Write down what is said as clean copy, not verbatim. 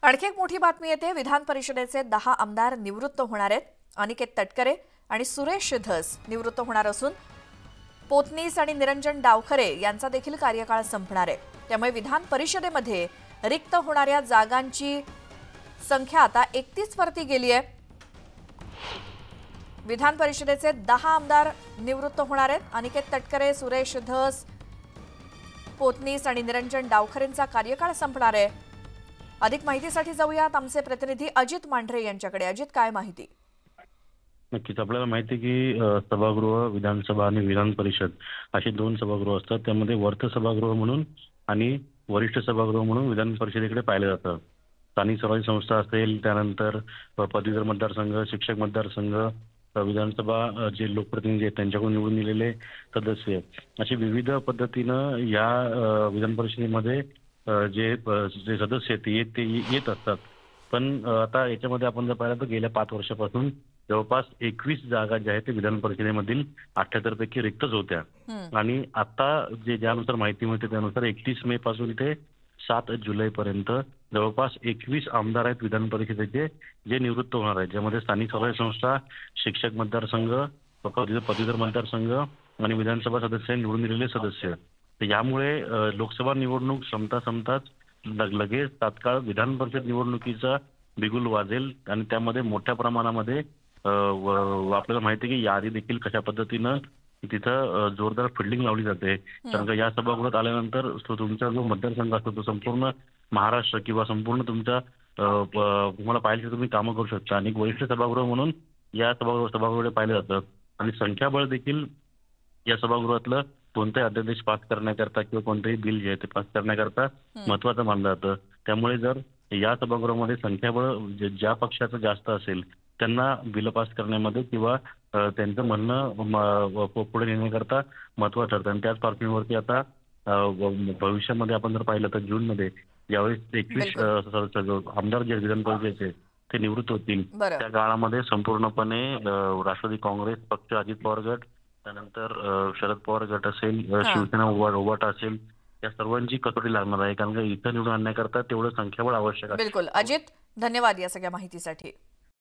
आणखी एक मोठी बातमी येते। विधान परिषदेचे 10 आमदार निवृत्त होणार आहेत। अनिकेत तटकरे आणि सुरेश धस निवृत्त होणार असून पोतनीस आणि निरंजन डावखरे यांचा देखील कार्यकाळ संपणार आहे। त्यामुळे विधान परिषदेमध्ये रिक्त होणाऱ्या जागांची संख्या आता 31 वरती गेली आहे। विधान परिषदेचे 10 आमदार निवृत्त होणार आहेत। अनिकेत तटकरे, सुरेश धस, पोतनीस आणि निरंजन डावखरेंचा कार्यकाळ संपणार आहे। अधिक माहितीसाठी जाऊयात आमचे प्रतिनिधी अजित मांढरे यांच्याकडे। अजित, काय माहिती? नक्कीच आपल्याला माहिती आहे की सभागृह, विधानसभा आणि विधान परिषद असे दोन सभागृह असतात। त्यामध्ये वर्त सभागृह म्हणून आणि वरिष्ठ सभागृह म्हणून विधान परिषदेकडे पाहिलं जातं। स्थानिक स्वराज्य संस्था असेल, त्यानंतर पदवीधर मतदारसंघ, शिक्षक मतदारसंघ, विधानसभा जे लोकप्रतिनिधी आहेत त्यांच्याकडून निवडून दिलेले सदस्य, अशी विविध पद्धतीनं या विधान परिषदेमध्ये जे सदस्य आहेत ते येत असतात। पण आता याच्यामध्ये आपण जर पाहिलं तर गेल्या 5 वर्षापासून जवळपास 21 जागा ज्या आहेत ते विधान परिषदेमधील 78 पैकी रिक्तच होत्या। आणि आता ज्यानुसार माहिती मिळते त्यानुसार 31 मे पासून ते 7 जुलै पर्यंत जवळपास 21 आमदार आहेत विधान परिषदेचे जे निवृत्त होणार आहेत, ज्यामध्ये स्थानिक स्वराज्य संस्था, शिक्षक मतदारसंघ, पदवीधर मतदारसंघ आणि विधानसभा सदस्य निवडून दिलेले सदस्य। तर यामुळे लोकसभा निवडणूक संपताच लगेच तात्काळ विधान परिषद निवडणुकीचा बिगुल वाजेल आणि त्यामध्ये मोठ्या प्रमाणामध्ये आपल्याला माहिती आहे की यादी देखील कशा पद्धतीनं तिथं जोरदार फिल्डिंग लावली जाते। कारण का या सभागृहात आल्यानंतर तुमचा जो मतदारसंघ असतो तो संपूर्ण महाराष्ट्र किंवा संपूर्ण तुमच्या तुम्हाला पाहिजे तुम्ही कामं करू शकता। आणि वरिष्ठ सभागृह म्हणून या सभागृहाकडे पाहिलं जातं आणि संख्याबळ देखील या सभागृहातलं कोणताही अध्यादेश पास करण्याकरता किंवा कोणतेही बिल जे आहे ते पास करण्याकरता महत्वाचं मानलं जातं। त्यामुळे जर या सभागृहामध्ये संख्याबळ ज्या पक्षाचं जास्त असेल त्यांना बिल पास करण्यामध्ये किंवा त्यांचं म्हणणं पुढे नेण्याकरता महत्वाचं ठरतं। आणि त्याच पार्श्वभूमीवरती आता भविष्यामध्ये आपण जर पाहिलं तर जूनमध्ये ज्यावेळेस 21 आमदार जे विधान परिषदेचे ते निवृत्त होतील त्या काळामध्ये संपूर्णपणे राष्ट्रवादी काँग्रेस पक्ष, अजित पवार गट, त्यानंतर शरद पवार गट असेल, शिवसेना उभाटा असेल, या सर्वांची कसोटी लागणार आहे। कारण का इथं निवडून आणण्याकरता तेवढं संख्याबळ आवश्यक आहे। बिलकुल अजित, धन्यवाद या सगळ्या माहितीसाठी।